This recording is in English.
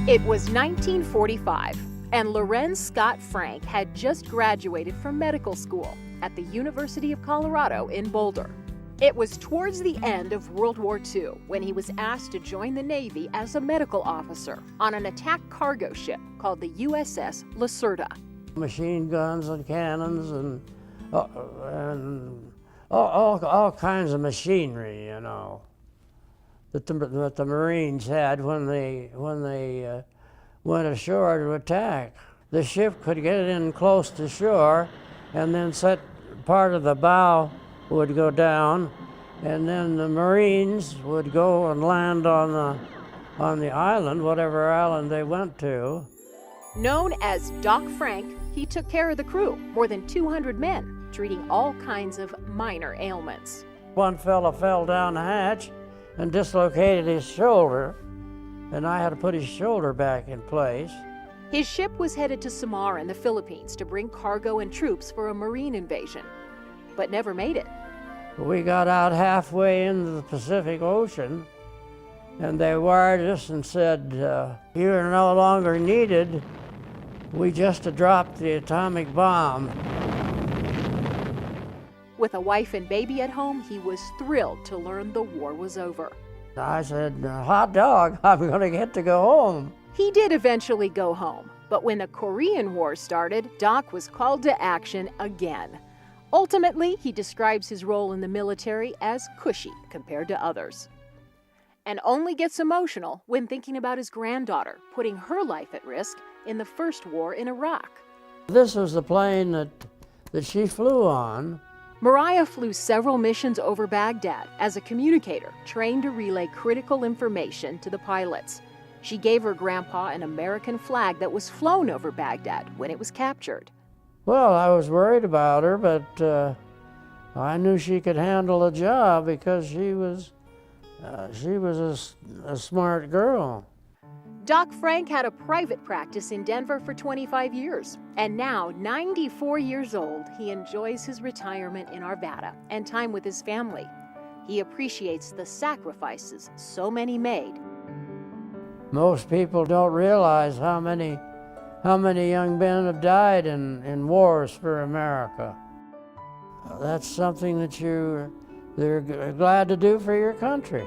It was 1945, and Lorenz Scott Frank had just graduated from medical school at the University of Colorado in Boulder. It was towards the end of World War II when he was asked to join the Navy as a medical officer on an attack cargo ship called the USS Lacerda. Machine guns and cannons and all kinds of machinery, you know, that the Marines had when they went ashore to attack. The ship could get in close to shore, and then part of the bow would go down, and then the Marines would go and land on the island, whatever island they went to. Known as Doc Frank, he took care of the crew, more than 200 men, treating all kinds of minor ailments. One fella fell down the hatch and dislocated his shoulder, and I had to put his shoulder back in place. His ship was headed to Samar in the Philippines to bring cargo and troops for a Marine invasion, but never made it. We got out halfway into the Pacific Ocean, and they wired us and said, "You're no longer needed. We just dropped the atomic bomb." With a wife and baby at home, he was thrilled to learn the war was over. I said, "Hot dog, I'm gonna get to go home." He did eventually go home, but when the Korean War started, Doc was called to action again. Ultimately, he describes his role in the military as cushy compared to others, and only gets emotional when thinking about his granddaughter, putting her life at risk in the first war in Iraq. This was the plane that she flew on. Mariah flew several missions over Baghdad as a communicator, trained to relay critical information to the pilots. She gave her grandpa an American flag that was flown over Baghdad when it was captured. Well, I was worried about her, but I knew she could handle the job because she was a smart girl. Doc Frank had a private practice in Denver for 25 years, and now, 94 years old, he enjoys his retirement in Arvada and time with his family. He appreciates the sacrifices so many made. Most people don't realize how many young men have died in wars for America. That's something that they're glad to do for your country.